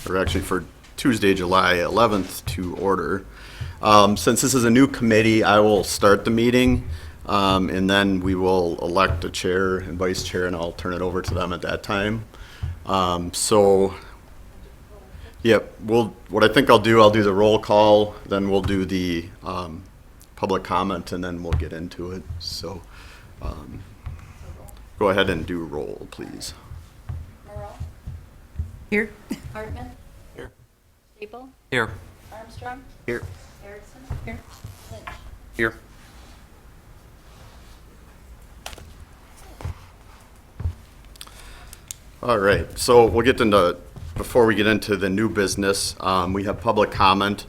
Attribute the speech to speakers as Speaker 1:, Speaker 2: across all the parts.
Speaker 1: or actually for Tuesday, July 11th to order. Since this is a new committee, I will start the meeting, and then we will elect a chair and vice chair, and I'll turn it over to them at that time. Yep, what I think I'll do the roll call, then we'll do the public comment, and then we'll get into it. So go ahead and do roll, please.
Speaker 2: Morrell?
Speaker 3: Here.
Speaker 2: Hartman?
Speaker 4: Here.
Speaker 2: Staple?
Speaker 4: Here.
Speaker 2: Armstrong?
Speaker 4: Here.
Speaker 2: Erickson? Here. Lynch?
Speaker 4: Here.
Speaker 1: All right, so before we get into the new business, we have public comment.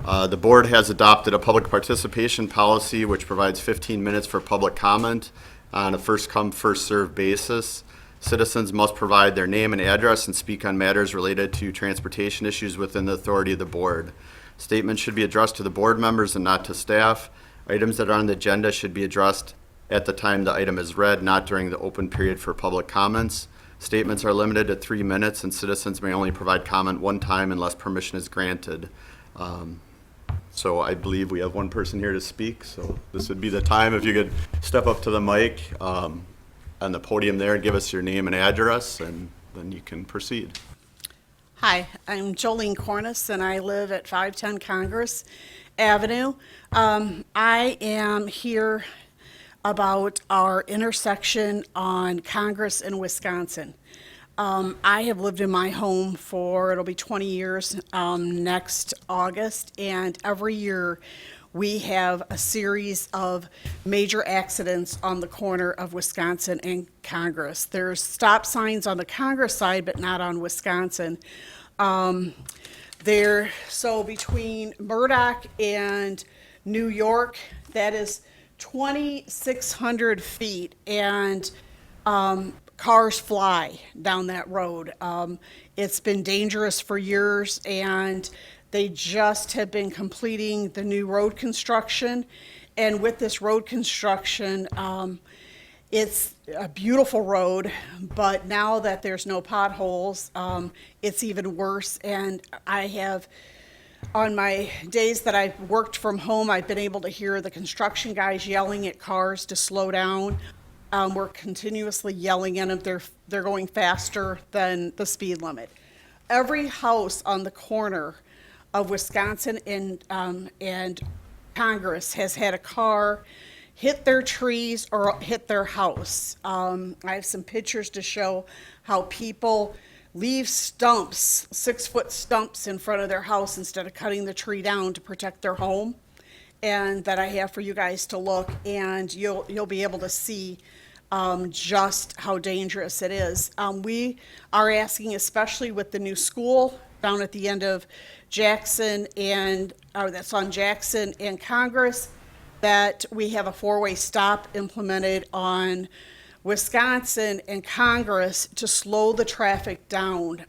Speaker 1: The board has adopted a public participation policy which provides 15 minutes for public comment on a first-come, first-served basis. Citizens must provide their name and address and speak on matters related to transportation issues within the authority of the board. Statements should be addressed to the board members and not to staff. Items that are on the agenda should be addressed at the time the item is read, not during the open period for public comments. Statements are limited to 3 minutes, and citizens may only provide comment one time unless permission is granted. So I believe we have one person here to speak, so this would be the time if you could step up to the mic on the podium there and give us your name and address, and then you can proceed.
Speaker 3: Hi, I'm Jolene Cornice, and I live at 510 Congress Avenue. I am here about our intersection on Congress in Wisconsin. I have lived in my home it'll be 20 years next August, and every year we have a series of major accidents on the corner of Wisconsin and Congress. There's stop signs on the Congress side, but not on Wisconsin. So between Murdoch and New York, that is 2,600 feet, and cars fly down that road. It's been dangerous for years, and they just have been completing the new road construction. And with this road construction, it's a beautiful road, but now that there's no potholes, it's even worse. And on my days that I've worked from home, I've been able to hear the construction guys yelling at cars to slow down. We're continuously yelling at them. They're going faster than the speed limit. Every house on the corner of Wisconsin and Congress has had a car hit their trees or hit their house. I have some pictures to show how people leave stumps, 6-foot stumps in front of their house instead of cutting the tree down to protect their home, and that I have for you guys to look, and you'll be able to see just how dangerous it is. We are asking, especially with the new school down at the end of Jackson that's on Jackson and Congress, that we have a 4-way stop implemented on Wisconsin and Congress to slow the traffic down.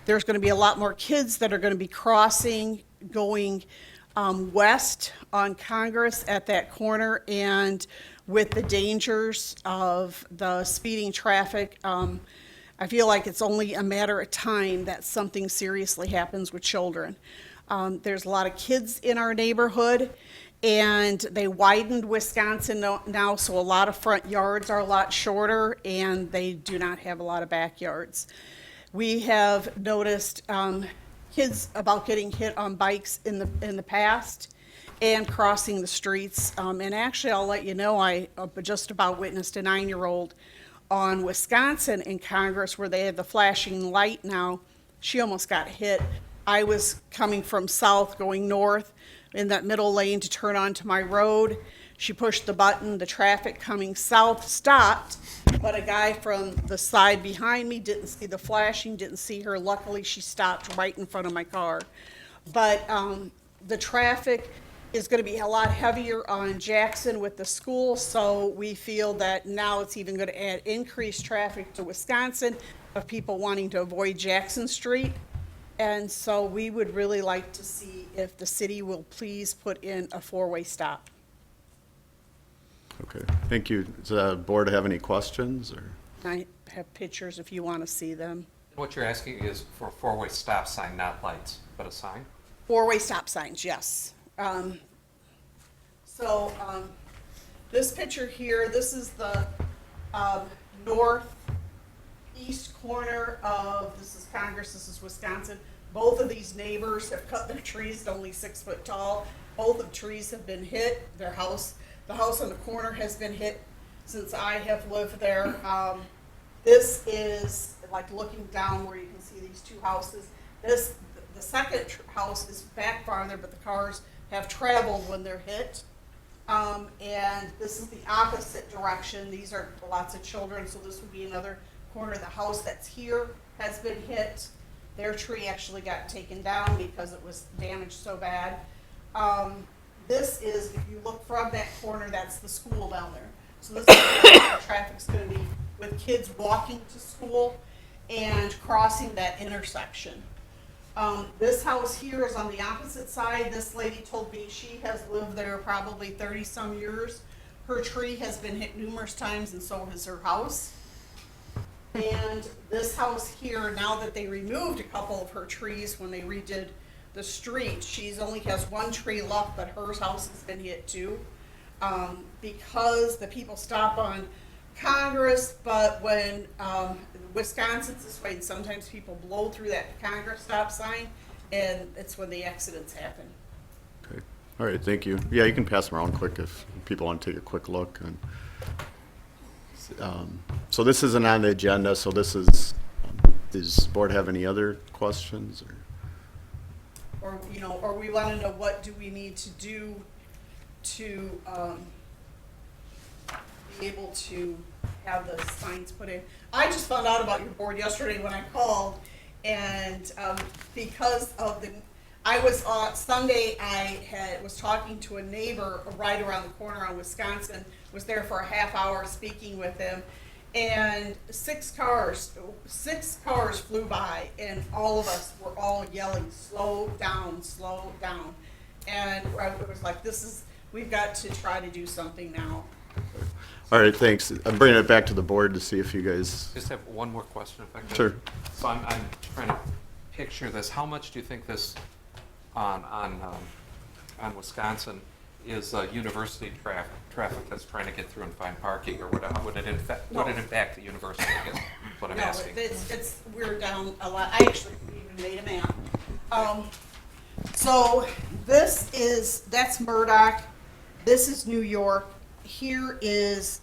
Speaker 3: There's going to be a lot more kids that are going to be crossing, going west on Congress at that corner, and with the dangers of the speeding traffic, I feel like it's only a matter of time that something seriously happens with children. There's a lot of kids in our neighborhood, and they widened Wisconsin now, so a lot of front yards are a lot shorter, and they do not have a lot of backyards. We have noticed kids about getting hit on bikes in the past and crossing the streets. And actually, I'll let you know, I just about witnessed a 9-year-old on Wisconsin in Congress where they had the flashing light now. She almost got hit. I was coming from south going north in that middle lane to turn onto my road. She pushed the button, the traffic coming south stopped, but a guy from the side behind me didn't see the flashing, didn't see her. Luckily, she stopped right in front of my car. But the traffic is going to be a lot heavier on Jackson with the school, so we feel that now it's even going to add increased traffic to Wisconsin of people wanting to avoid Jackson Street. And so we would really like to see if the city will please put in a 4-way stop.
Speaker 1: Okay, thank you. Does the board have any questions? Or?
Speaker 3: I have pictures if you want to see them.
Speaker 4: What you're asking is for a four-way stop sign, not lights, but a sign?
Speaker 3: Four-way stop signs, yes. So, this picture here, this is the northeast corner of, this is Congress, this is Wisconsin. Both of these neighbors have cut their trees to only 6 foot tall. Both of the trees have been hit. The house on the corner has been hit since I have lived there. This is like looking down where you can see these two houses. The second house is back farther, but the cars have traveled when they're hit. And this is the opposite direction. These are lots of children, so this would be another corner. The house that's here has been hit. Their tree actually got taken down because it was damaged so bad. This is, if you look from that corner, that's the school down there. So this is where the traffic's gonna be with kids walking to school and crossing that intersection. This house here is on the opposite side. This lady told me she has lived there probably 30-some years. Her tree has been hit numerous times and so has her house. And this house here, now that they removed a couple of her trees when they redid the street, she's only has one tree left, but her house has been hit too. Because the people stop on Congress, but when Wisconsin's this way, and sometimes people blow through that Congress stop sign, and it's when the accidents happen.
Speaker 1: Okay. All right, thank you. Yeah, you can pass them around quick if people want to take a quick look. And so this isn't on the agenda, so this is, does the board have any other questions?
Speaker 3: Or, you know, or we want to know what do we need to do to be able to have the signs put in. I just found out about your board yesterday when I called, and because of the, I was Sunday I was talking to a neighbor right around the corner on Wisconsin, was there for a half hour speaking with him, and 6 cars flew by, and all of us were all yelling, slow down, slow down. And it was like, we've got to try to do something now.
Speaker 1: All right, thanks. I'm bringing it back to the board to see if you guys.
Speaker 4: Just have one more question if I could.
Speaker 1: Sure.
Speaker 4: So I'm trying to picture this. How much do you think this on Wisconsin is university traffic that's trying to get through and find parking, or how would it impact the university? I guess what I'm
Speaker 3: No,
Speaker 4: asking.
Speaker 3: we're down a lot. I actually even made a map. So that's Murdoch. This is New York. Here is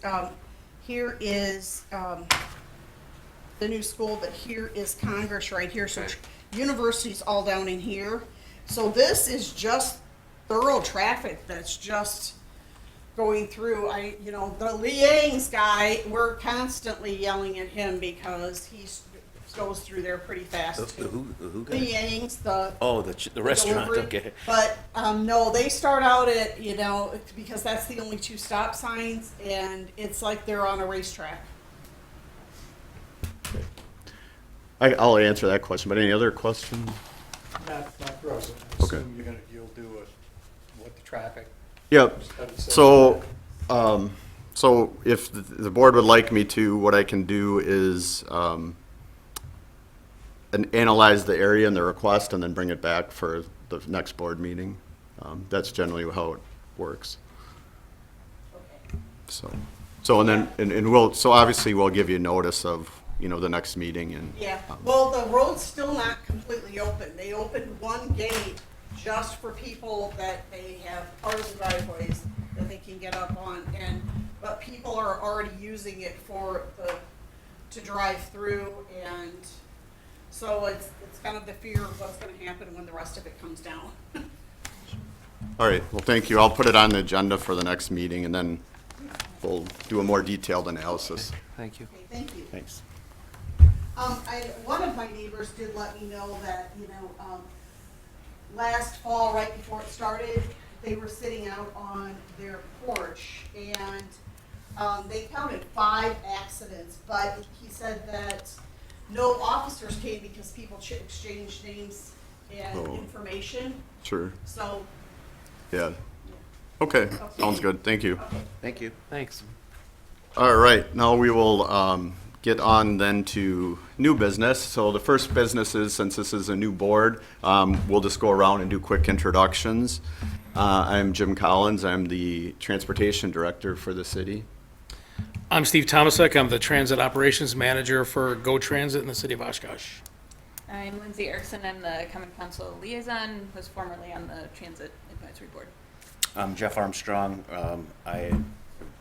Speaker 3: the new school, but here is Congress right here. So
Speaker 4: Okay.
Speaker 3: university's all down in here. So this is just thorough traffic that's just going through. The Liang's guy, we're constantly yelling at him because he goes through there pretty fast too.
Speaker 5: Who guy?
Speaker 3: Liang's, the
Speaker 5: The restaurant,
Speaker 3: delivery.
Speaker 5: okay.
Speaker 3: But no, they start out at, because that's the only 2 stop signs, and it's like they're on a racetrack.
Speaker 1: I'll answer that question, but any other questions?
Speaker 6: Not for us. I
Speaker 1: Okay.
Speaker 6: assume you'll do what the traffic.
Speaker 1: Yep.
Speaker 6: study says.
Speaker 1: So if the board would like me to, what I can do is analyze the area and the request and then bring it back for the next board meeting. That's generally how it works.
Speaker 3: Okay.
Speaker 1: So obviously we'll give you notice of, the next meeting and.
Speaker 3: Yeah, well, the road's still not completely open. They opened one gate just for people that they have part of the driveways that they can get up on, but people are already using it to drive through, and so it's kind of the fear of what's gonna happen when the rest of it comes down.
Speaker 1: All right, well, thank you. I'll put it on the agenda for the next meeting and then we'll do a more detailed analysis.
Speaker 4: Thank you.
Speaker 3: Okay, thank you.
Speaker 1: Thanks.
Speaker 3: One of my neighbors did let me know that, last fall, right before it started, they were sitting out on their porch, and they counted 5 accidents, but he said that no officers came because people exchanged names and
Speaker 1: Oh.
Speaker 3: information,
Speaker 1: Sure,
Speaker 3: so,
Speaker 1: yeah. Okay, sounds good. Thank you.
Speaker 3: okay.
Speaker 5: Thank you.
Speaker 4: Thanks.
Speaker 1: All right, now we will get on then to new business. So the first business is, since this is a new board, we'll just go around and do quick introductions. I'm Jim Collins. I'm the Transportation Director for the city.
Speaker 5: I'm Steve Tomasek. I'm the Transit Operations Manager for Go Transit in the city of Oshkosh.
Speaker 2: I'm Lindsay Erickson. I'm the Common Council Liaison, was formerly on the Transit Advisory Board.
Speaker 7: I'm Jeff Armstrong. I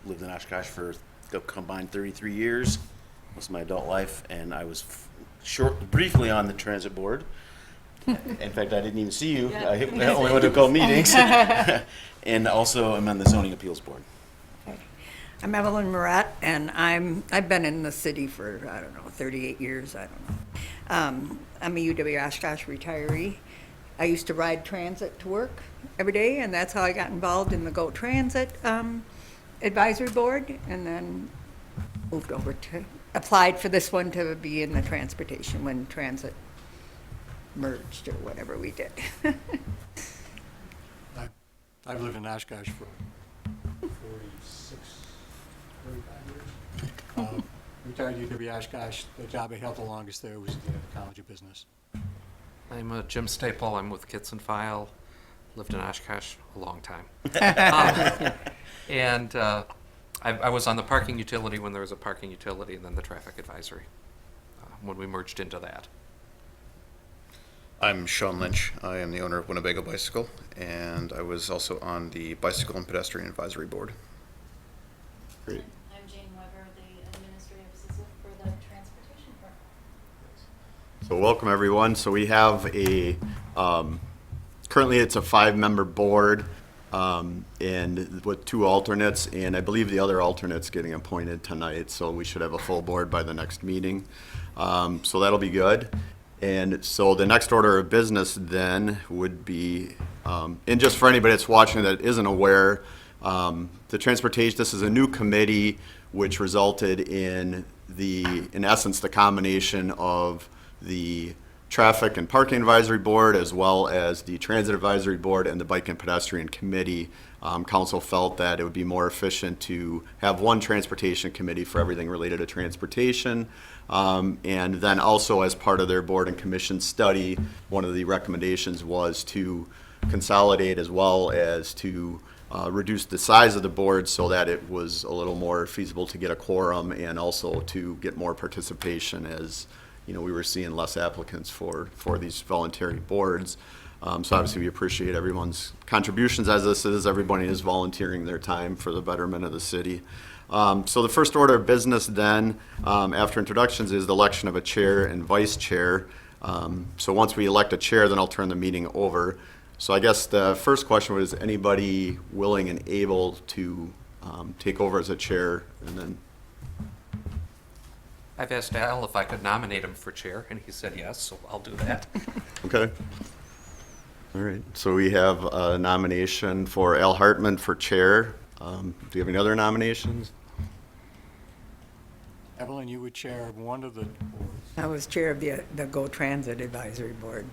Speaker 7: lived in Oshkosh for a combined 33 years, most of my adult life, and I was briefly on the transit board. In fact, I didn't even see you.
Speaker 2: Yeah.
Speaker 7: I only went to go meetings. And also, I'm on the zoning appeals board.
Speaker 8: I'm Evelyn Morat, and I've been in the city for, 38 years, I don't know. I'm a UW Oshkosh retiree. I used to ride transit to work every day, and that's how I got involved in the Go Transit Advisory Board, and then moved over applied for this one to be in the transportation when transit merged or whatever we did.
Speaker 6: I've lived in Oshkosh for 45 years. Retired UW Oshkosh. The job I held the longest there was the College of Business.
Speaker 4: I'm Jim Staple. I'm with Kits and File. Lived in Oshkosh a long time. And I was on the parking utility when there was a parking utility, and then the traffic advisory when we merged into that.
Speaker 9: I'm Sean Lynch. I am the owner of Winnebago Bicycle, and I was also on the Bicycle and Pedestrian Advisory Board.
Speaker 1: Great.
Speaker 2: I'm Jane Weber, the Administrative Assistant for the Transportation Department.
Speaker 1: So welcome, everyone. So we have currently it's a 5-member board, and with 2 alternates, and I believe the other alternate's getting appointed tonight, so we should have a full board by the next meeting. So that'll be good. And so the next order of business then would be, and just for anybody that's watching that isn't aware, the transportation, this is a new committee which resulted in essence, the combination of the Traffic and Parking Advisory Board as well as the Transit Advisory Board and the Bike and Pedestrian Committee. Council felt that it would be more efficient to have one transportation committee for everything related to transportation. And then also as part of their board and commission study, one of the recommendations was to consolidate as well as to reduce the size of the board so that it was a little more feasible to get a quorum and also to get more participation, as we were seeing less applicants for these voluntary boards. So obviously we appreciate everyone's contributions, as this is, everybody is volunteering their time for the betterment of the city. So the first order of business then, after introductions, is the election of a chair and vice chair. So once we elect a chair, then I'll turn the meeting over. So I guess the first question was, anybody willing and able to take over as a chair? And then
Speaker 4: I've asked Al if I could nominate him for chair, and he said yes, so I'll do that.
Speaker 1: Okay. All right. So we have a nomination for Al Hartman for chair. Do you have any other nominations?
Speaker 6: Evelyn, you would chair one of the boards.
Speaker 8: I was chair of the Go Transit Advisory Board.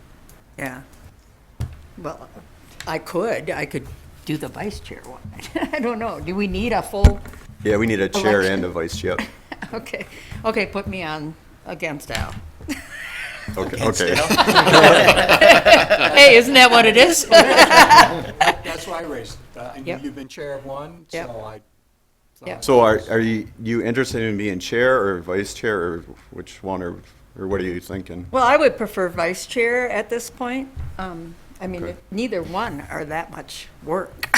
Speaker 8: Yeah. Well, I could do the vice chair one. I don't know. Do we need a full?
Speaker 1: Yeah, we need a chair
Speaker 8: Election.
Speaker 1: and a vice chair.
Speaker 8: Okay, put me on against Al.
Speaker 1: Okay.
Speaker 8: Hey, isn't that what it is?
Speaker 6: That's why I raised it. I knew
Speaker 8: Yep.
Speaker 6: you've been chair of one,
Speaker 8: Yep.
Speaker 6: so I thought.
Speaker 8: Yep.
Speaker 1: So are you interested in being chair or vice chair, or which one, or what are you thinking?
Speaker 8: Well, I would prefer vice chair at this point.
Speaker 1: Okay.
Speaker 8: Neither one are that much work.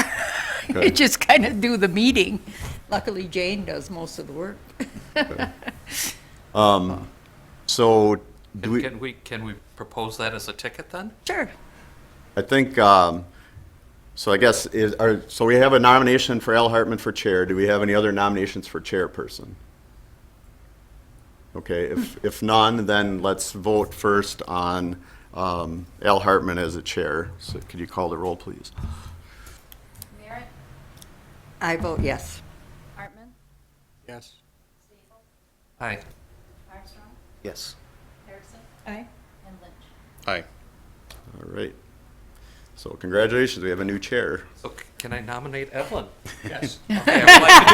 Speaker 1: Okay.
Speaker 8: You just kind of do the meeting. Luckily, Jane does most of the work.
Speaker 1: So do we?
Speaker 4: Can we propose that as a ticket then?
Speaker 8: Sure.
Speaker 1: I think. So I guess so we have a nomination for Al Hartman for chair. Do we have any other nominations for chairperson? Okay. If none, then let's vote first on Al Hartman as a chair. So could you call the roll, please?
Speaker 2: Merritt,
Speaker 8: I vote yes.
Speaker 2: Hartman,
Speaker 6: Yes.
Speaker 2: Staple,
Speaker 4: Aye.
Speaker 2: Armstrong,
Speaker 7: Yes.
Speaker 2: Erickson,
Speaker 8: Aye.
Speaker 2: and Lynch.
Speaker 9: Aye.
Speaker 1: All right. So congratulations, we have a new chair.
Speaker 4: So can I nominate Evelyn?
Speaker 6: Yes.
Speaker 4: Okay, I would like to do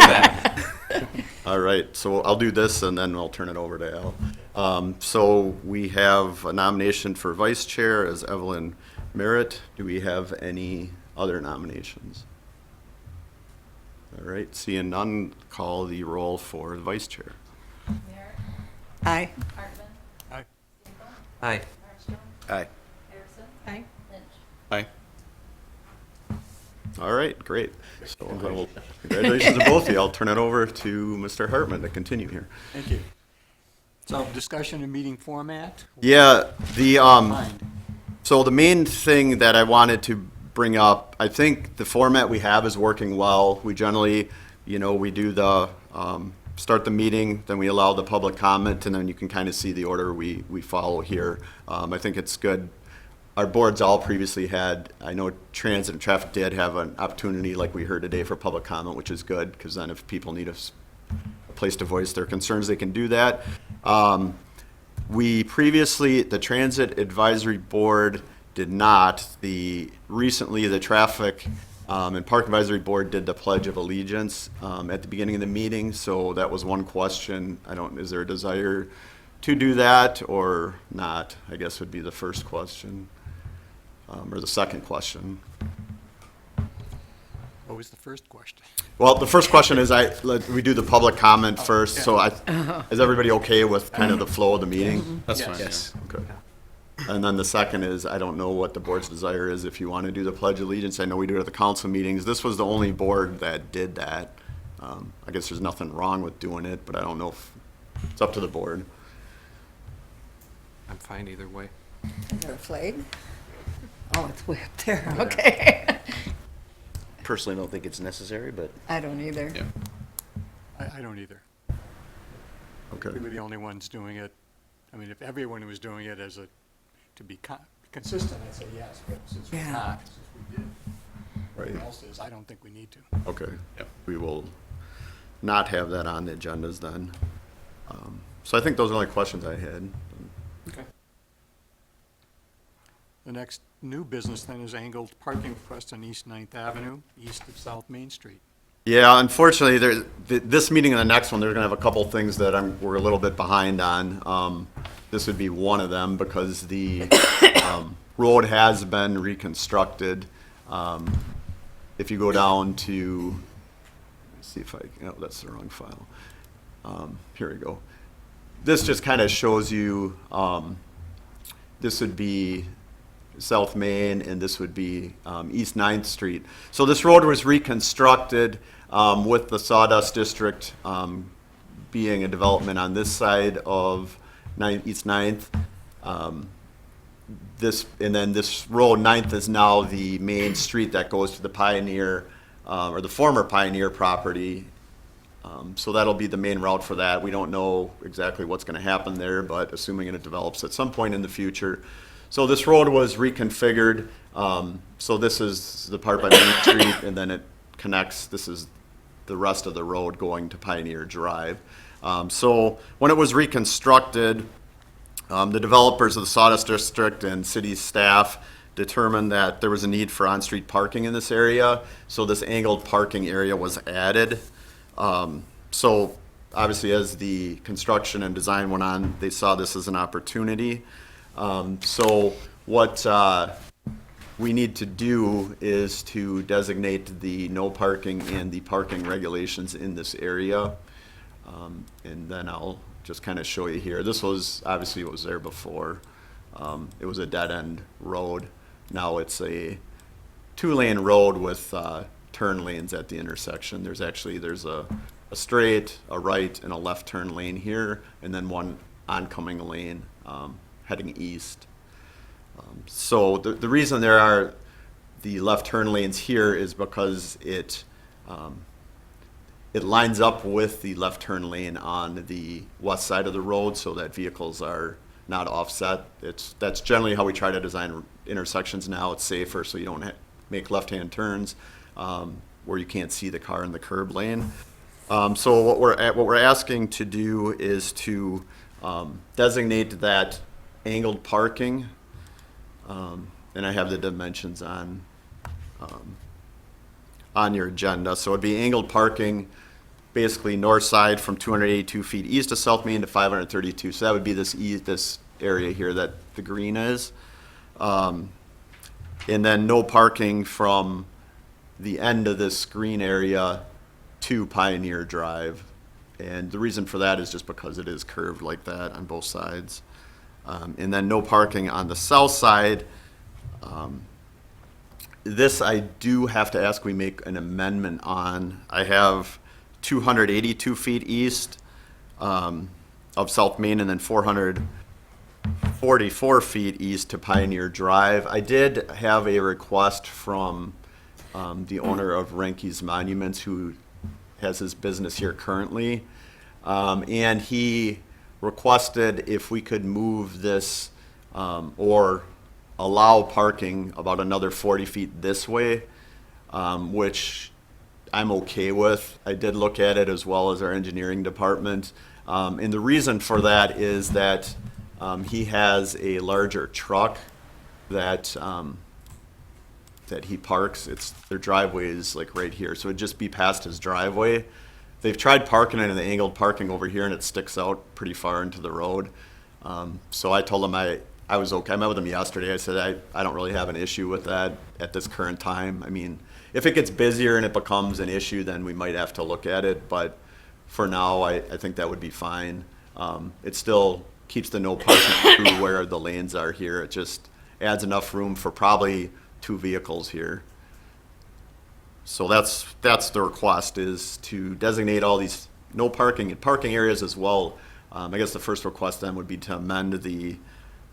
Speaker 4: that.
Speaker 1: All right, so I'll do this and then I'll turn it over to Al. So we have a nomination for vice chair as Evelyn Merritt. Do we have any other nominations? All right, seeing none, call the roll for the vice chair.
Speaker 2: Merritt,
Speaker 8: Aye.
Speaker 2: Hartman,
Speaker 6: Aye.
Speaker 2: Hinkle,
Speaker 4: Aye.
Speaker 2: Armstrong,
Speaker 7: Aye.
Speaker 2: Erickson,
Speaker 3: Aye.
Speaker 2: Lynch.
Speaker 9: Aye.
Speaker 1: All right, great. So congratulations to both of you. I'll turn it over to Mr. Hartman to continue here.
Speaker 6: Thank you. So discussion and meeting format?
Speaker 1: Yeah,
Speaker 6: Mind.
Speaker 1: so the main thing that I wanted to bring up, I think the format we have is working well. We generally, we do the, start the meeting, then we allow the public comment, and then you can kind of see the order we follow here. I think it's good. Our boards all previously had, I know Transit and Traffic did have an opportunity, like we heard today, for public comment, which is good, because then if people need a place to voice their concerns, they can do that. We previously, the Transit Advisory Board did not. Recently, the Traffic and Park Advisory Board did the Pledge of Allegiance at the beginning of the meeting, so that was one question. Is there a desire to do that or not? I guess would be the first question, or the second question.
Speaker 6: What was the first question?
Speaker 1: Well, the first question is, we do the public comment first, so is everybody okay with kind of the flow of the meeting?
Speaker 9: That's fine.
Speaker 6: Yes.
Speaker 1: Okay. And then the second is, I don't know what the board's desire is, if you want to do the Pledge of Allegiance. I know we do it at the council meetings. This was the only board that did that. I guess there's nothing wrong with doing it, but I don't know if, it's up to the board.
Speaker 4: I'm fine either way.
Speaker 8: Is there a flag? Oh, it's way up there, okay.
Speaker 7: Personally, don't think it's necessary, but
Speaker 8: I don't either.
Speaker 9: Yeah.
Speaker 6: I don't either.
Speaker 1: Okay.
Speaker 6: We were the only ones doing it. I mean, if everyone was doing it to be consistent, I'd say yes, but since we're
Speaker 8: Yeah.
Speaker 6: not, since we did,
Speaker 1: Right.
Speaker 6: everyone else is, I don't think we need to.
Speaker 1: Okay.
Speaker 9: Yep.
Speaker 1: We will not have that on the agendas then. So I think those are the only questions I had.
Speaker 4: Okay.
Speaker 6: The next new business then is angled parking request on East 9th Avenue, east of South Main Street.
Speaker 1: Yeah, unfortunately, this meeting and the next one, they're gonna have a couple things that we're a little bit behind on. This would be one of them, because the road has been reconstructed. If you go down to, let's see if that's the wrong file. Here we go. This just kind of shows you, this would be South Main, and this would be East 9th Street. So this road was reconstructed with the Sawdust District being a development on this side of East 9th. And then this road, 9th, is now the main street that goes to the Pioneer, or the former Pioneer property. So that'll be the main route for that. We don't know exactly what's going to happen there, but assuming it develops at some point in the future. So this road was reconfigured. So this is the part by Main Street, and then it connects. This is the rest of the road going to Pioneer Drive. So when it was reconstructed, the developers of the Sawdust District and city staff determined that there was a need for on-street parking in this area. So this angled parking area was added. So obviously, as the construction and design went on, they saw this as an opportunity. So what we need to do is to designate the no parking and the parking regulations in this area. And then I'll just kind of show you here. This was, obviously, it was there before. It was a dead-end road. Now it's a two-lane road with turn lanes at the intersection. There's a straight, a right, and a left turn lane here, and then one oncoming lane heading east. So the reason there are the left turn lanes here is because it lines up with the left turn lane on the west side of the road, so that vehicles are not offset. That's generally how we try to design intersections now. It's safer, so you don't make left-hand turns where you can't see the car in the curb lane. So what we're asking to do is to designate that angled parking, and I have the dimensions on your agenda. So it'd be angled parking basically north side from 282 feet east of South Main to 532. So that would be this area here that the green is. And then no parking from the end of this green area to Pioneer Drive. And the reason for that is just because it is curved like that on both sides. And then no parking on the south side. This I do have to ask we make an amendment on. I have 282 feet east of South Main and then 444 feet east to Pioneer Drive. I did have a request from the owner of Renke's Monuments, who has his business here currently. And he requested if we could move this or allow parking about another 40 feet this way, which I'm okay with. I did look at it as well as our engineering department. And the reason for that is that he has a larger truck that that he parks. Their driveway is like right here, so it'd just be past his driveway. They've tried parking it in the angled parking over here, and it sticks out pretty far into the road. So I told him I was okay. I met with him yesterday. I said I don't really have an issue with that at this current time. I mean, if it gets busier and it becomes an issue, then we might have to look at it. But for now, I think that would be fine. It still keeps the no parking through where the lanes are here. It just adds enough room for probably 2 vehicles here. So that's the request, is to designate all these no parking and parking areas as well. I guess the first request then would be to amend the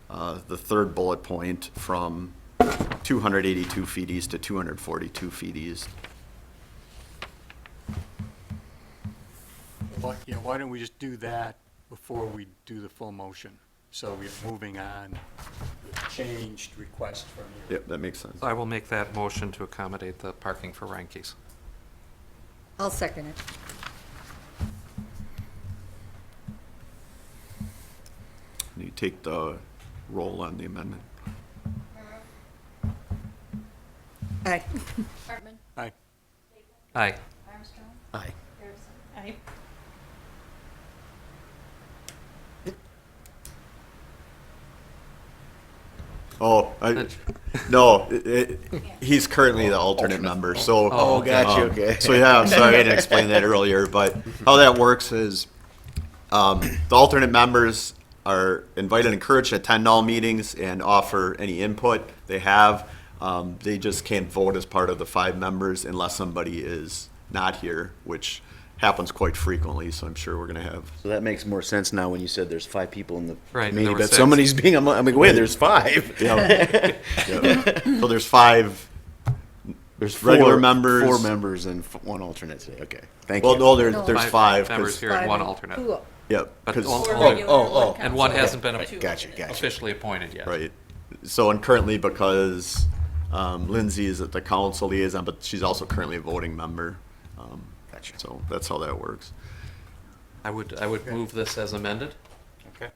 Speaker 1: third bullet point from 282 feet east to 242 feet east.
Speaker 6: Why don't we just do that before we do the full motion? So we're moving on, the changed request from you.
Speaker 1: Yep, that makes sense.
Speaker 4: I will make that motion to accommodate the parking for Rankies.
Speaker 8: I'll second it.
Speaker 1: You take the roll on the amendment.
Speaker 8: Aye.
Speaker 2: Hartman.
Speaker 6: Aye.
Speaker 4: Aye.
Speaker 2: Armstrong.
Speaker 7: Aye.
Speaker 2: Harrison. Aye.
Speaker 1: Oh, no, he's currently the alternate member, so.
Speaker 7: Oh, gotcha, okay.
Speaker 1: So, yeah, I'm sorry, I didn't explain that earlier, but how that works is, the alternate members are invited and encouraged to attend all meetings and offer any input they have. They just can't vote as part of the 5 members unless somebody is not here, which happens quite frequently, so I'm sure we're gonna have.
Speaker 7: So that makes more sense now when you said there's 5 people in the
Speaker 4: Right,
Speaker 7: committee,
Speaker 4: there were
Speaker 7: but
Speaker 4: 6.
Speaker 7: somebody's being, I'm like, wait, there's 5.
Speaker 1: Yeah. So there's 5,
Speaker 7: There's
Speaker 1: regular members.
Speaker 7: 4 members and 1 alternate today, okay. Thank you.
Speaker 1: well, no, there's
Speaker 8: No.
Speaker 1: 5.
Speaker 4: Members here and 1 alternate.
Speaker 1: Yep,
Speaker 4: But
Speaker 1: 'cause-
Speaker 4: only-
Speaker 2: Four regular,
Speaker 7: oh,
Speaker 2: one
Speaker 4: And one
Speaker 2: council,
Speaker 4: hasn't been
Speaker 2: two
Speaker 7: Gotcha,
Speaker 2: alternate.
Speaker 7: gotcha.
Speaker 4: officially appointed yet.
Speaker 1: right. So, and currently because Lindsay is at the council liaison, but she's also currently a voting member.
Speaker 7: Gotcha.
Speaker 1: So that's how that works.
Speaker 4: I would move this as amended.
Speaker 6: Okay.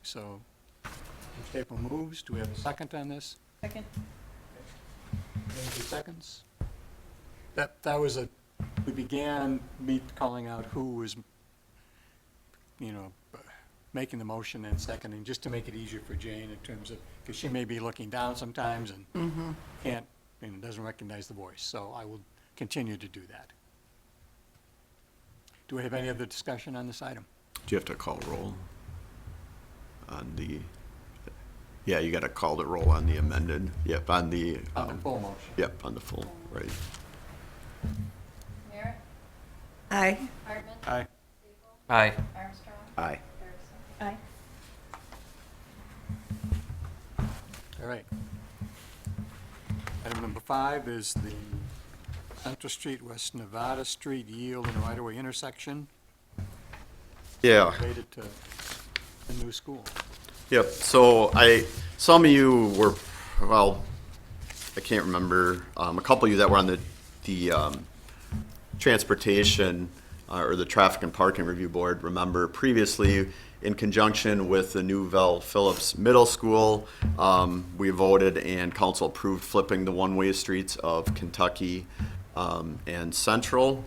Speaker 6: So, Staple moves. Do we have a second on this?
Speaker 2: Second.
Speaker 6: Any seconds? That was we began calling out who was, making the motion and seconding, just to make it easier for Jane in terms of, because she may be looking down sometimes and can't, doesn't recognize the voice. So I will continue to do that. Do we have any other discussion on this item?
Speaker 1: Do you have to call roll on the, yeah, you gotta call the roll on the amended, yep, on the,
Speaker 6: On the full motion?
Speaker 1: yep, on the full, right.
Speaker 2: Merritt.
Speaker 8: Aye.
Speaker 2: Hartman.
Speaker 6: Aye.
Speaker 4: Aye.
Speaker 2: Armstrong.
Speaker 7: Aye.
Speaker 2: Harrison. Aye.
Speaker 6: All right. Item number 5 is the Central Street, West Nevada Street yield and right-of-way intersection
Speaker 1: Yeah.
Speaker 6: related to the new school.
Speaker 1: Yep, so some of you were, well, I can't remember, a couple of you that were on the transportation or the traffic and parking review board remember previously, in conjunction with the new Val Phillips Middle School, we voted and council approved flipping the one-way streets of Kentucky and Central.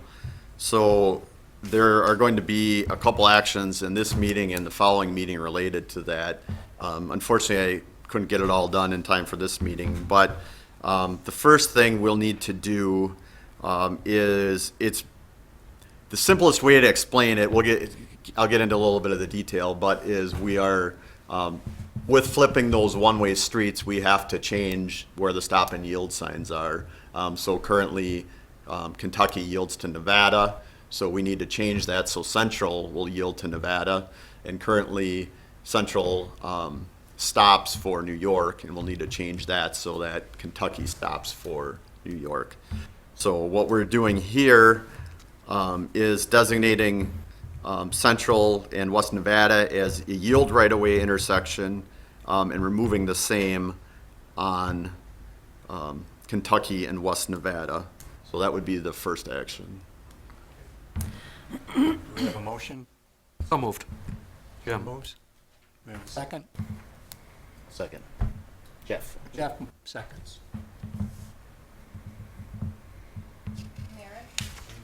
Speaker 1: So there are going to be a couple actions in this meeting and the following meeting related to that. Unfortunately, I couldn't get it all done in time for this meeting, but the first thing we'll need to do is, it's the simplest way to explain it, I'll get into a little bit of the detail, but is we are, with flipping those one-way streets, we have to change where the stop and yield signs are. So currently, Kentucky yields to Nevada, so we need to change that so Central will yield to Nevada. And currently, Central stops for New York, and we'll need to change that so that Kentucky stops for New York. So what we're doing here is designating Central and West Nevada as a yield right-of-way intersection, and removing the same on Kentucky and West Nevada. So that would be the first action.
Speaker 6: Do we have a motion?
Speaker 4: So moved. Jim?
Speaker 6: Moves. We have a second?
Speaker 7: Second. Jeff?
Speaker 6: Jeff, seconds.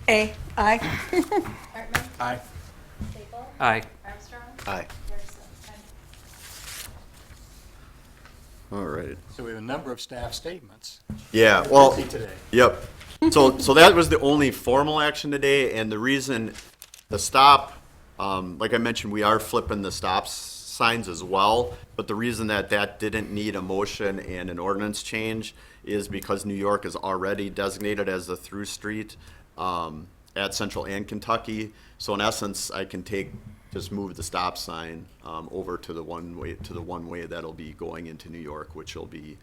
Speaker 8: Aye. Aye.
Speaker 2: Hartman,
Speaker 6: Aye.
Speaker 2: Staple,
Speaker 4: Aye.
Speaker 2: Armstrong,
Speaker 7: Aye.
Speaker 2: Erickson.
Speaker 1: All right.
Speaker 6: So we have a number of staff statements.
Speaker 1: Yeah, well,
Speaker 6: Busy today.
Speaker 1: yep. So that was the only formal action today, and the reason the stop, like I mentioned, we are flipping the stop signs as well, but the reason that didn't need a motion and an ordinance change is because New York is already designated as the through street at Central and Kentucky. So in essence, I can just move the stop sign over to the one way that'll be going into New York, which will be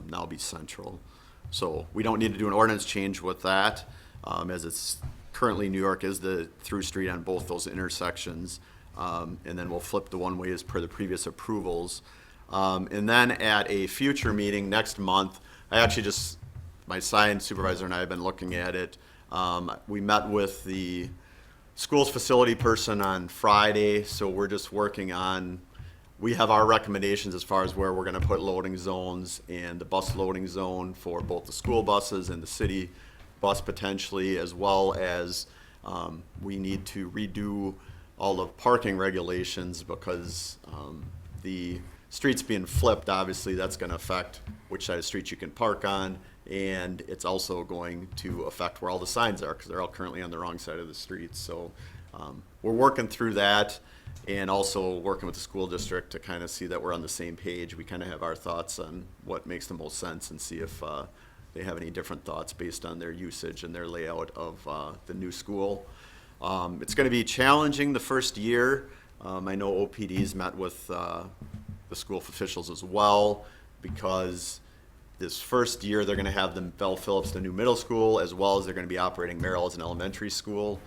Speaker 1: now be Central. So we don't need to do an ordinance change with that, as it's currently New York is the through street on both those intersections. And then we'll flip the one way as per the previous approvals. And then at a future meeting next month, my sign supervisor and I have been looking at it. We met with the school's facility person on Friday, so we're just working on, we have our recommendations as far as where we're gonna put loading zones and the bus loading zone for both the school buses and the city bus potentially, as well as we need to redo all the parking regulations because the streets being flipped, obviously that's gonna affect which side of the street you can park on, and it's also going to affect where all the signs are because they're all currently on the wrong side of the street. So we're working through that and also working with the school district to kind of see that we're on the same page. We kind of have our thoughts on what makes the most sense and see if they have any different thoughts based on their usage and their layout of the new school. It's going to be challenging the first year. I know OPD's met with the school officials as well, because this first year they're going to have the Bell Phillips, the new middle school, as well as they're going to be operating Merrill as an elementary school.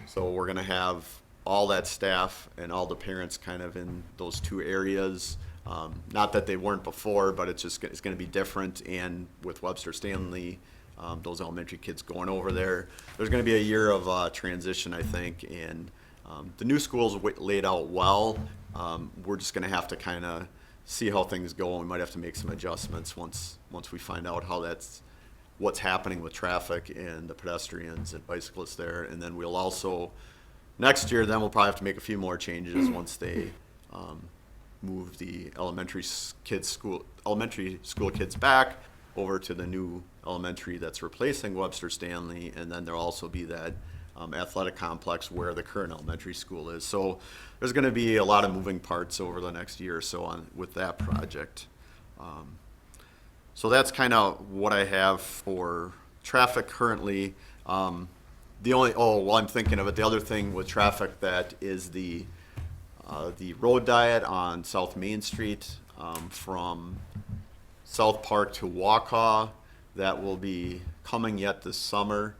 Speaker 1: So we're going to have all that staff and all the parents kind of in those two areas. Not that they weren't before, but it's going to be different. And with Webster Stanley, those elementary kids going over there, there's going to be a year of transition, I think. And the new school's laid out well. We're just going to have to kind of see how things go, and we might have to make some adjustments once we find out what's happening with traffic and the pedestrians and bicyclists there. And then we'll also, next year, then we'll probably have to make a few more changes once they move the elementary school kids back over to the new elementary that's replacing Webster Stanley, and then there'll also be that athletic complex where the current elementary school is. So there's going to be a lot of moving parts over the next year or so with that project. So that's kind of what I have for traffic currently. While I'm thinking of it, the other thing with traffic that is the road diet on South Main Street from South Park to Waukau, that will be coming yet this summer.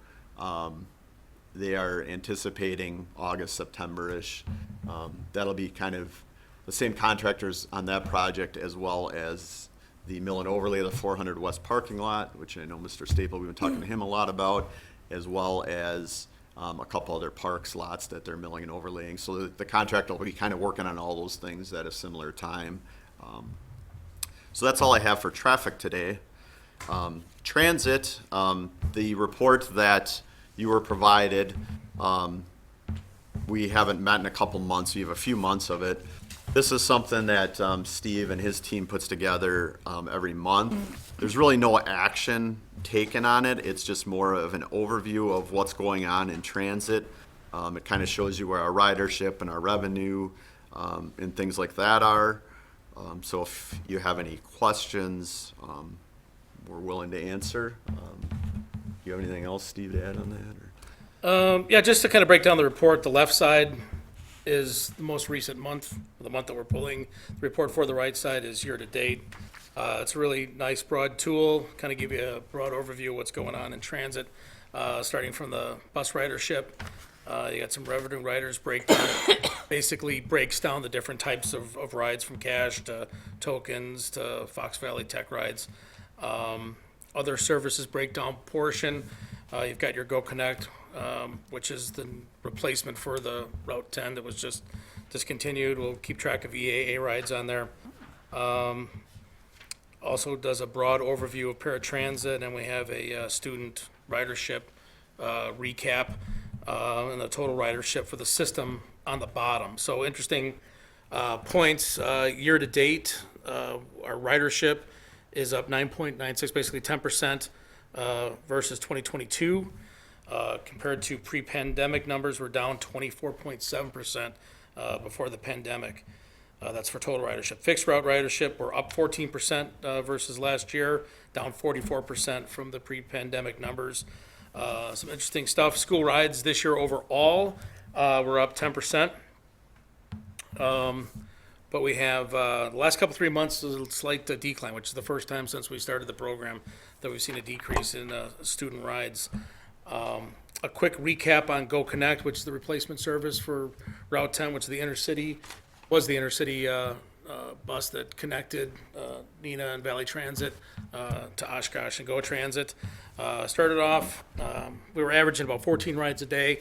Speaker 1: They are anticipating August, September-ish. That'll be kind of the same contractors on that project, as well as the mill and overlay of the 400 West parking lot, which I know Mr. Staple, we've been talking to him a lot about, as well as a couple other parks lots that they're milling and overlaying. So the contractor will be kind of working on all those things at a similar time. So that's all I have for traffic today. Transit, the report that you were provided we haven't met in a couple months, we have a few months of it. This is something that Steve and his team puts together every month. There's really no action taken on it. It's just more of an overview of what's going on in transit. It kind of shows you where our ridership and our revenue and things like that are. So if you have any questions, we're willing to answer. You have anything else, Steve, to add on that? Or?
Speaker 5: Yeah, just to kind of break down the report, the left side is the most recent month, the month that we're pulling. The report for the right side is year-to-date. It's a really nice broad tool, kind of give you a broad overview of what's going on in transit, starting from the bus ridership. You got some revenue riders breakdown. Basically breaks down the different types of rides from cash to tokens to Fox Valley Tech rides. Other services breakdown portion, you've got your Go Connect, which is the replacement for the Route 10 that was just discontinued. We'll keep track of EAA rides on there. Also does a broad overview of paratransit, and we have a student ridership recap and the total ridership for the system on the bottom. So interesting points. Year to date, our ridership is up 9.96, basically 10% versus 2022. Compared to pre-pandemic numbers, we're down 24.7% before the pandemic. That's for total ridership. Fixed route ridership, we're up 14% versus last year, down 44% from the pre-pandemic numbers. Some interesting stuff. School rides this year overall, we're up 10%. But we have the last couple 3 months a slight decline, which is the first time since we started the program that we've seen a decrease in student rides. A quick recap on Go Connect, which is the replacement service for Route 10, which is the intercity bus that connected Neenah and Valley Transit to Oshkosh and Go Transit. Started off, we were averaging about 14 rides a day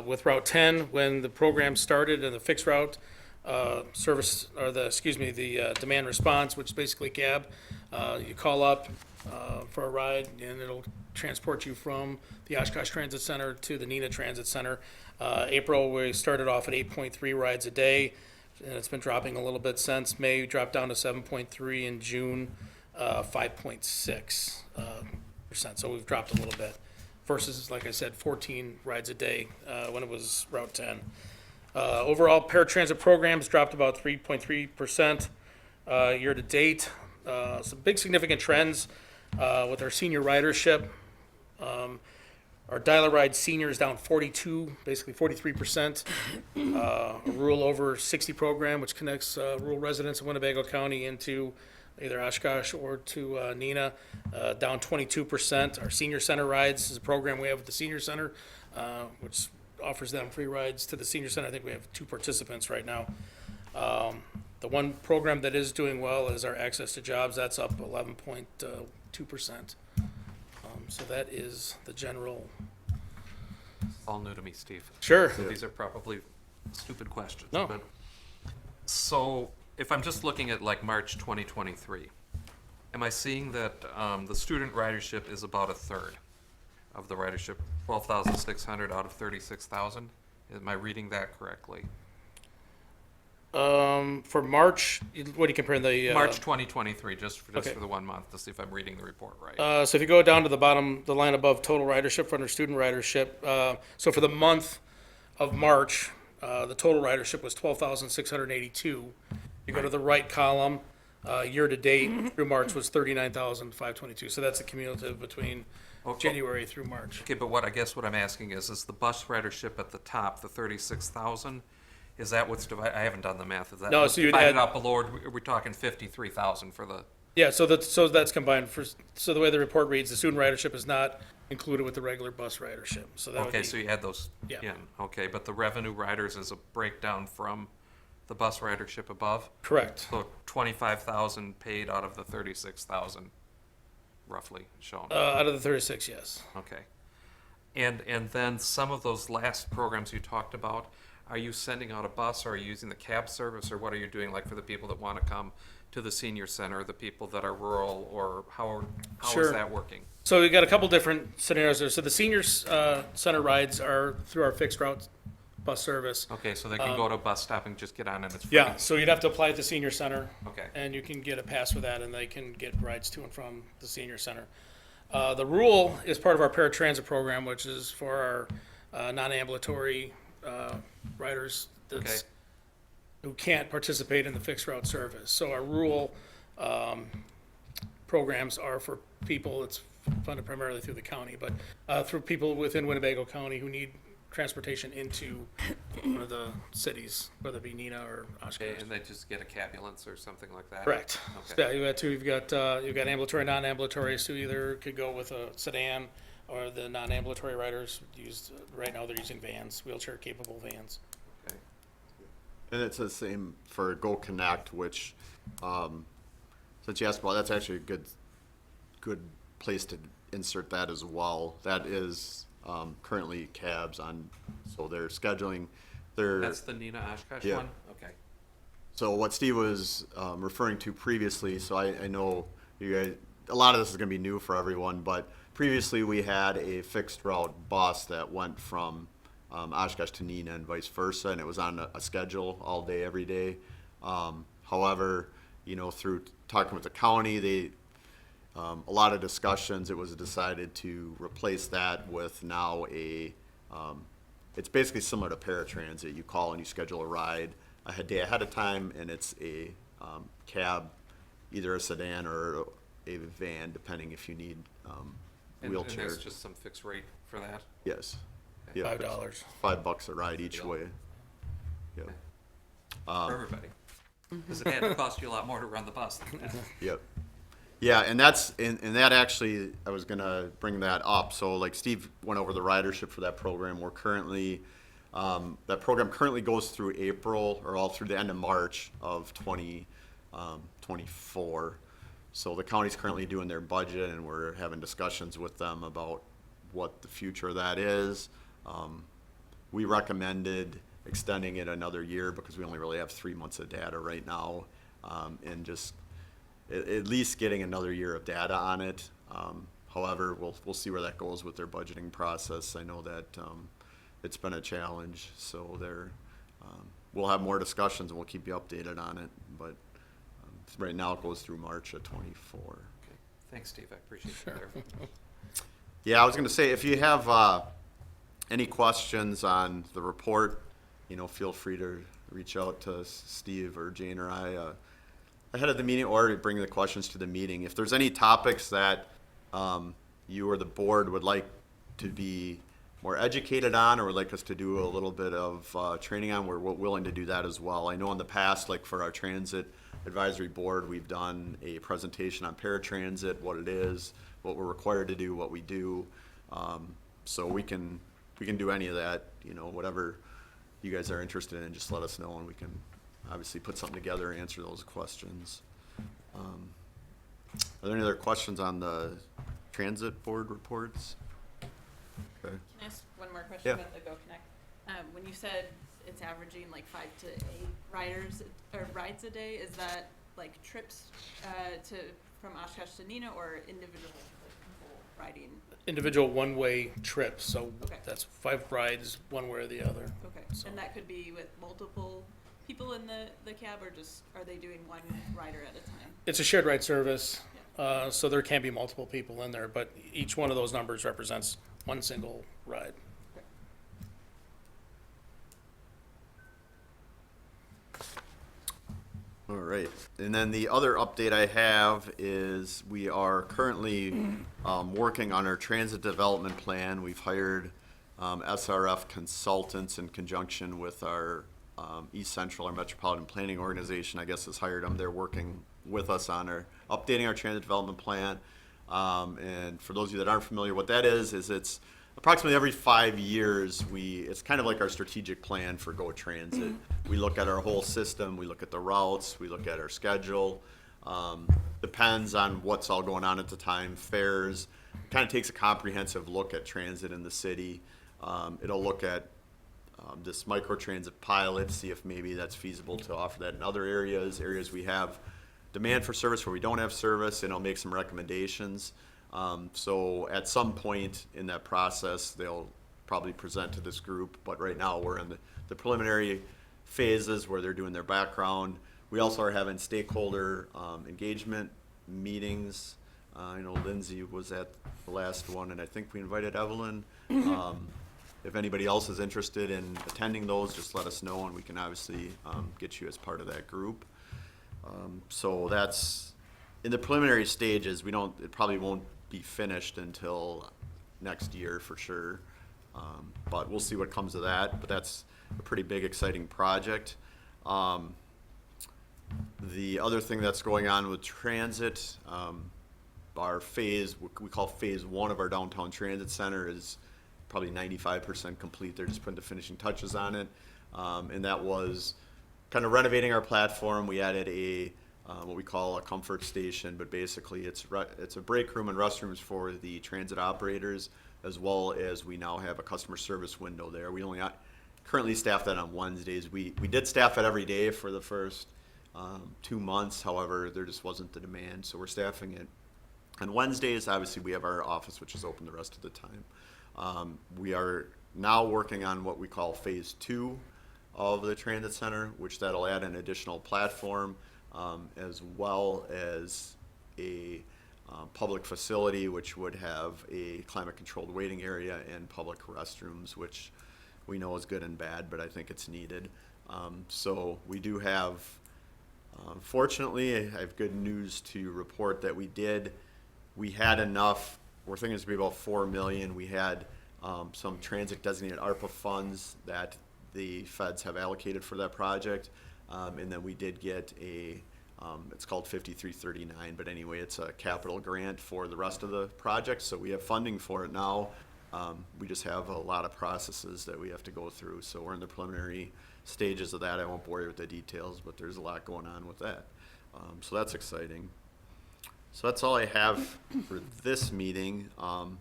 Speaker 5: with Route 10 when the program started, and the fixed route service, or the demand response, which is basically cab. You call up for a ride, and it'll transport you from the Oshkosh Transit Center to the Neenah Transit Center. April, we started off at 8.3 rides a day, and it's been dropping a little bit since. May, we dropped down to 7.3. In June, 5.6%. So we've dropped a little bit versus, like I said, 14 rides a day when it was Route 10. Overall, paratransit programs dropped about 3.3% year to date. Some big significant trends with our senior ridership. Our dial-a-ride seniors down 42, basically 43%. A rural over 60 program, which connects rural residents of Winnebago County into either Oshkosh or to Neenah, down 22%. Our senior center rides is a program we have with the senior center, which offers them free rides to the senior center. I think we have 2 participants right now. The one program that is doing well is our access to jobs. That's up 11.2%. So that is the general.
Speaker 4: All new to me, Steve.
Speaker 5: Sure.
Speaker 4: So these are probably stupid questions.
Speaker 5: No.
Speaker 4: But, so if I'm just looking at like March 2023, am I seeing that the student ridership is about a third of the ridership, 12,600 out of 36,000? Am I reading that correctly?
Speaker 5: For March, what are you comparing the?
Speaker 4: March 2023, just
Speaker 5: Okay.
Speaker 4: for the 1 month, to see if I'm reading the report right.
Speaker 5: So if you go down to the bottom, the line above total ridership under student ridership, so for the month of March, the total ridership was 12,682. You go to the right column, year to date through March was 39,522. So that's the cumulative between January through March.
Speaker 4: Okay, but what I'm asking is the bus ridership at the top, the 36,000, is that what's divided? I haven't done the math. Is that
Speaker 5: No,
Speaker 4: what's
Speaker 5: so you'd
Speaker 4: divided
Speaker 5: add-
Speaker 4: out below? We're talking 53,000 for the.
Speaker 5: Yeah, so that's combined for, so the way the report reads, the student ridership is not included with the regular bus ridership. So that would
Speaker 4: Okay,
Speaker 5: be,
Speaker 4: so you add those
Speaker 5: Yeah.
Speaker 4: in. Okay, but the revenue riders is a breakdown from the bus ridership above?
Speaker 5: correct.
Speaker 4: So 25,000 paid out of the 36,000, roughly shown.
Speaker 5: Out of the 36, yes.
Speaker 4: Okay. And then some of those last programs you talked about, are you sending out a bus, or are you using the cab service, or what are you doing, like for the people that want to come to the senior center, the people that are rural, or how
Speaker 5: Sure.
Speaker 4: is that working?
Speaker 5: So we got a couple different scenarios there. So the seniors center rides are through our fixed route bus service.
Speaker 4: Okay, so they can go to a bus stop and just get on and it's free?
Speaker 5: Yeah, so you'd have to apply at the senior center.
Speaker 4: Okay.
Speaker 5: And you can get a pass for that, and they can get rides to and from the senior center. The rule is part of our paratransit program, which is for our non-ambulatory riders that's, who can't participate in the fixed route service. So our rural programs are for people, it's funded primarily through the county, but through people within Winnebago County who need transportation into one of the cities, whether it be Neenah or Oshkosh.
Speaker 4: Okay, and they just get a cabulance or something like that?
Speaker 5: Correct.
Speaker 4: Okay.
Speaker 5: Yeah, you've got ambulatory, non-ambulatory, so either could go with a sedan, or the non-ambulatory riders use, right now they're using vans, wheelchair-capable vans.
Speaker 4: Okay.
Speaker 1: And it's the same for Go Connect, which, since you asked about, that's actually a good place to insert that as well. That is currently cabs on, so they're scheduling their.
Speaker 4: That's the Neenah Oshkosh
Speaker 1: Yeah.
Speaker 4: one? Okay.
Speaker 1: So what Steve was referring to previously, so I know you guys, a lot of this is going to be new for everyone, but previously we had a fixed route bus that went from Oshkosh to Neenah and vice versa, and it was on a schedule all day, every day. However, through talking with the county, they a lot of discussions, it was decided to replace that with now it's basically similar to paratransit. You call and you schedule a ride a day ahead of time, and it's a cab, either a sedan or a van, depending if you need
Speaker 4: And
Speaker 1: wheelchair.
Speaker 4: there's just some fixed rate for that?
Speaker 1: Yes. Yeah,
Speaker 5: $5.
Speaker 1: $5 a ride each
Speaker 4: deal.
Speaker 1: way. Yeah.
Speaker 4: For everybody? Because it had to cost you a lot more to run the bus than that.
Speaker 1: Yep. Yeah, and that actually, I was gonna bring that up. So like Steve went over the ridership for that program. We're currently, that program currently goes through April, or all through the end of March of 2024. So the county's currently doing their budget, and we're having discussions with them about what the future of that is. We recommended extending it another year because we only really have 3 months of data right now, and just at least getting another year of data on it. However, we'll see where that goes with their budgeting process. I know that it's been a challenge, so we'll have more discussions and we'll keep you updated on it. But right now it goes through March of '24.
Speaker 4: Okay. Thanks, Steve, I appreciate you there.
Speaker 1: Yeah, I was gonna say, if you have any questions on the report, feel free to reach out to Steve or Jane or I ahead of the meeting, or bring the questions to the meeting. If there's any topics that you or the board would like to be more educated on, or would like us to do a little bit of training on, we're willing to do that as well. I know in the past, like for our transit advisory board, we've done a presentation on paratransit, what it is, what we're required to do, what we do. So we can do any of that, whatever you guys are interested in, just let us know, and we can obviously put something together and answer those questions. Are there any other questions on the transit board reports? Okay.
Speaker 2: Can I ask one more question
Speaker 1: Yeah.
Speaker 2: about the Go Connect? When you said it's averaging like 5 to 8 riders or rides a day, is that like trips from Oshkosh to Neenah, or individual people riding?
Speaker 5: Individual one-way trips, so
Speaker 2: Okay.
Speaker 5: that's 5 rides, one way or the other.
Speaker 2: Okay,
Speaker 5: So-
Speaker 2: and that could be with multiple people in the cab, or just are they doing one rider at a time?
Speaker 5: It's a shared ride service, so there can be multiple people in there, but each one of those numbers represents one single ride.
Speaker 1: All right, and then the other update I have is we are currently working on our transit development plan. We've hired SRF consultants in conjunction with our East Central, our metropolitan planning organization, I guess, has hired them. They're working with us on updating our transit development plan. And for those of you that aren't familiar, what that is it's approximately every 5 years, it's kind of like our strategic plan for Go Transit. We look at our whole system, we look at the routes, we look at our schedule. Depends on what's all going on at the time, fares. Kind of takes a comprehensive look at transit in the city. It'll look at this microtransit pilot, see if maybe that's feasible to offer that in other areas we have demand for service where we don't have service, and it'll make some recommendations. So at some point in that process, they'll probably present to this group, but right now we're in the preliminary phases where they're doing their background. We also are having stakeholder engagement meetings. I know Lindsay was at the last one, and I think we invited Evelyn. If anybody else is interested in attending those, just let us know, and we can obviously get you as part of that group. So that's in the preliminary stages. It probably won't be finished until next year for sure. But we'll see what comes of that. But that's a pretty big, exciting project. The other thing that's going on with transit, our phase, what we call phase 1 of our downtown transit center, is probably 95% complete. They're just putting the finishing touches on it. And that was kind of renovating our platform. We added a what we call a comfort station, but basically it's a break room and restrooms for the transit operators, as well as we now have a customer service window there. We only currently staff that on Wednesdays. We did staff it every day for the first 2 months. However, there just wasn't the demand, so we're staffing it on Wednesdays. Obviously, we have our office, which is open the rest of the time. We are now working on what we call phase 2 of the transit center, which that'll add an additional platform, as well as a public facility, which would have a climate-controlled waiting area and public restrooms, which we know is good and bad, but I think it's needed. So we do have, fortunately, I have good news to report that we had enough. We're thinking it's going to be about $4 million. We had some transit designated ARPA funds that the feds have allocated for that project. And then we did get it's called 5339, but anyway, it's a capital grant for the rest of the project. So we have funding for it now. We just have a lot of processes that we have to go through. So we're in the preliminary stages of that. I won't bore you with the details, but there's a lot going on with that. So that's exciting. So that's all I have for this meeting. Well,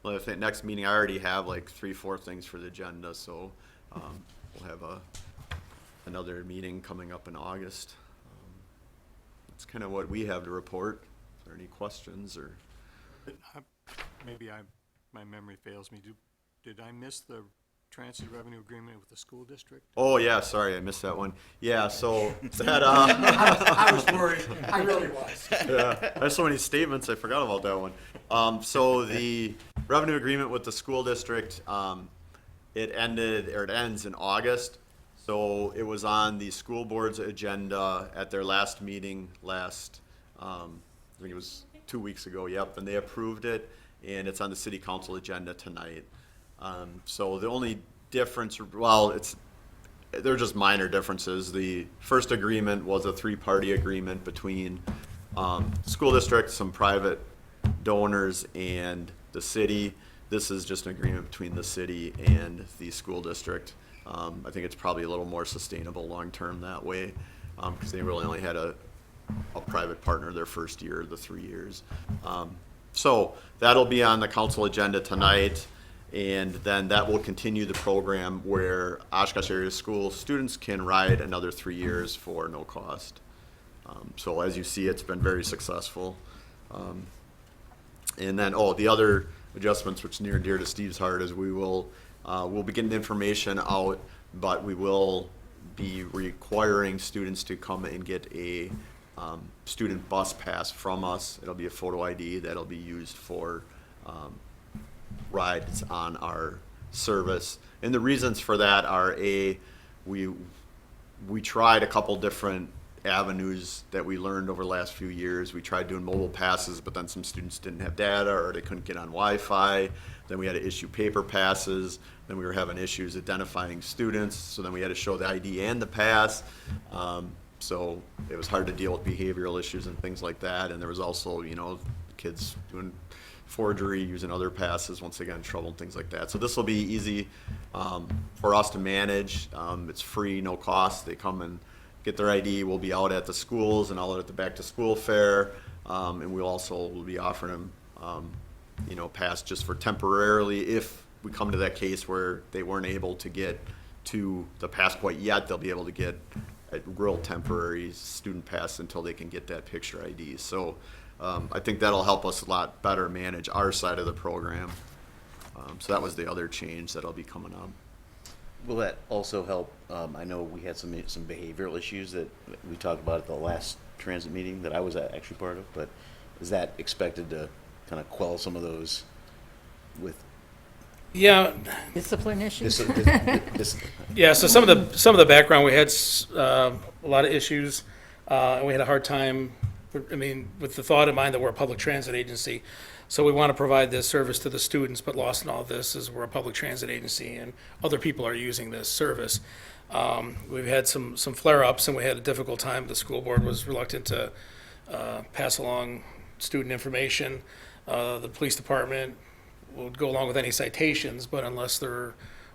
Speaker 1: I think next meeting I already have like 3-4 things for the agenda, so we'll have another meeting coming up in August. That's kind of what we have to report. Is there any questions or?
Speaker 6: Maybe my memory fails me. Did I miss the transit revenue agreement with the school district?
Speaker 1: Oh yeah, sorry, I missed that one. Yeah, so that
Speaker 6: I was worried. I really was.
Speaker 1: yeah, I have so many statements, I forgot about that one. So the revenue agreement with the school district, it ends in August. So it was on the school board's agenda at their last meeting I think it was 2 weeks ago, yep, and they approved it, and it's on the city council agenda tonight. So the only difference, well, they're just minor differences. The first agreement was a 3-party agreement between school district, some private donors, and the city. This is just an agreement between the city and the school district. I think it's probably a little more sustainable long-term that way, because they really only had a private partner their first year, the 3 years. So that'll be on the council agenda tonight, and then that will continue the program where Oshkosh area school students can ride another 3 years for no cost. So as you see, it's been very successful. And then, the other adjustments, which near and dear to Steve's heart, is we'll be getting information out, but we will be requiring students to come and get a student bus pass from us. It'll be a photo ID that'll be used for rides on our service. And the reasons for that are we tried a couple different avenues that we learned over the last few years. We tried doing mobile passes, but then some students didn't have data or they couldn't get on Wi-Fi. Then we had to issue paper passes. Then we were having issues identifying students. So then we had to show the ID and the pass. So it was hard to deal with behavioral issues and things like that. And there was also, kids doing forgery, using other passes once they got in trouble and things like that. So this will be easy for us to manage. It's free, no cost. They come and get their ID. We'll be out at the schools and out at the back to school fair. And we'll also be offering them, pass just for temporarily. If we come to that case where they weren't able to get to the pass quite yet, they'll be able to get a real temporary student pass until they can get that picture ID. So I think that'll help us a lot better manage our side of the program. So that was the other change that'll be coming up.
Speaker 7: Will that also help? I know we had some behavioral issues that we talked about at the last transit meeting that I was actually part of, but is that expected to kind of quell some of those with
Speaker 5: Yeah,
Speaker 8: Discipline issues?
Speaker 7: this?
Speaker 5: yeah, so some of the background, we had a lot of issues, and we had a hard time, I mean, with the thought in mind that we're a public transit agency. So we want to provide this service to the students, but lost in all this is we're a public transit agency and other people are using this service. We've had some flare-ups and we had a difficult time. The school board was reluctant to pass along student information. The police department would go along with any citations, but unless they're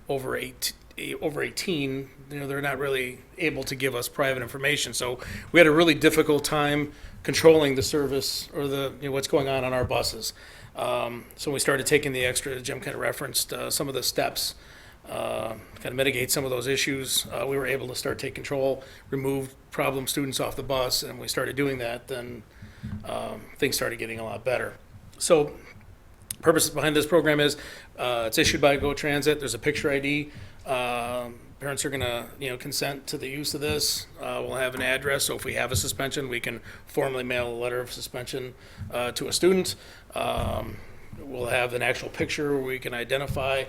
Speaker 5: over 18, they're not really able to give us private information. So we had a really difficult time controlling the service or what's going on our buses. So we started taking the extra, Jim kind of referenced some of the steps, kind of mitigate some of those issues. We were able to start take control, remove problem students off the bus, and we started doing that, then things started getting a lot better. So purpose behind this program is it's issued by Go Transit. There's a picture ID. Parents are gonna, consent to the use of this. We'll have an address, so if we have a suspension, we can formally mail a letter of suspension to a student. We'll have an actual picture where we can identify.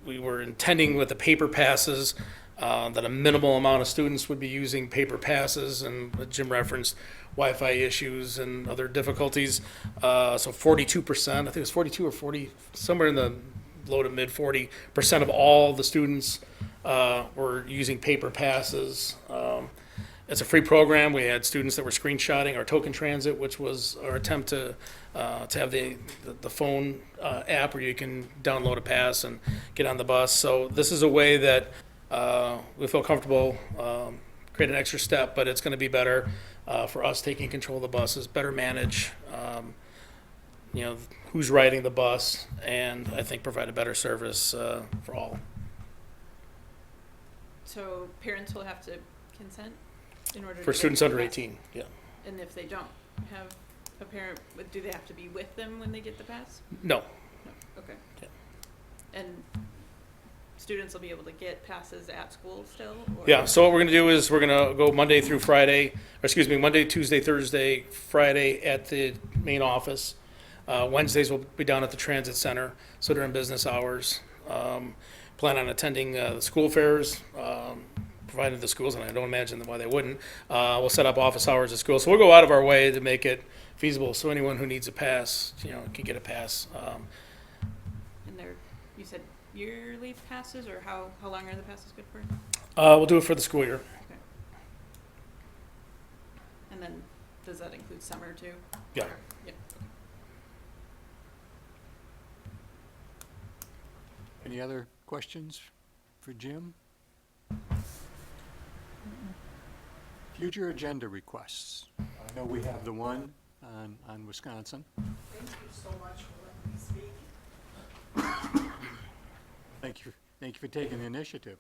Speaker 5: We were intending with the paper passes that a minimal amount of students would be using paper passes, and Jim referenced Wi-Fi issues and other difficulties. So 42%, I think it was 42 or 40, somewhere in the low to mid 40% of all the students were using paper passes. It's a free program. We had students that were screenshotting our token transit, which was our attempt to have the phone app where you can download a pass and get on the bus. So this is a way that we feel comfortable, create an extra step, but it's going to be better for us taking control of the buses, better manage who's riding the bus, and I think provide a better service for all.
Speaker 2: So parents will have to consent in order to
Speaker 5: For
Speaker 2: get
Speaker 5: students
Speaker 2: the
Speaker 5: under
Speaker 2: pass?
Speaker 5: 18, yeah.
Speaker 2: And if they don't have a parent, do they have to be with them when they get the pass?
Speaker 5: No.
Speaker 2: No, okay.
Speaker 5: Yeah.
Speaker 2: And students will be able to get passes at school still? Or?
Speaker 5: Yeah, so what we're gonna do is we're gonna go Monday, Tuesday, Thursday, Friday at the main office. Wednesdays we'll be down at the transit center, so during business hours. Plan on attending the school fairs, provided the schools, and I don't imagine why they wouldn't. We'll set up office hours at school, so we'll go out of our way to make it feasible, so anyone who needs a pass, can get a pass.
Speaker 2: And you said yearly passes, or how long are the passes good for?
Speaker 5: We'll do it for the school year.
Speaker 2: Okay. And then, does that include summer too?
Speaker 5: Yeah.
Speaker 2: Yeah.
Speaker 6: Any other questions for Jim? Future agenda requests. I know we have the one on Wisconsin.
Speaker 3: Thank you so much for letting me speak.
Speaker 6: Thank you for taking the initiative.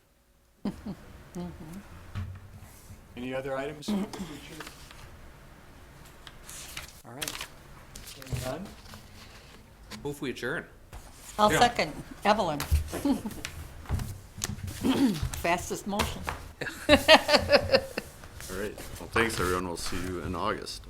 Speaker 6: Any other items for the future? All right. Seeing none?
Speaker 4: Move we adjourn.
Speaker 8: I'll second. Evelyn. Fastest motion.
Speaker 1: All right. Well, thanks, everyone. We'll see you in August.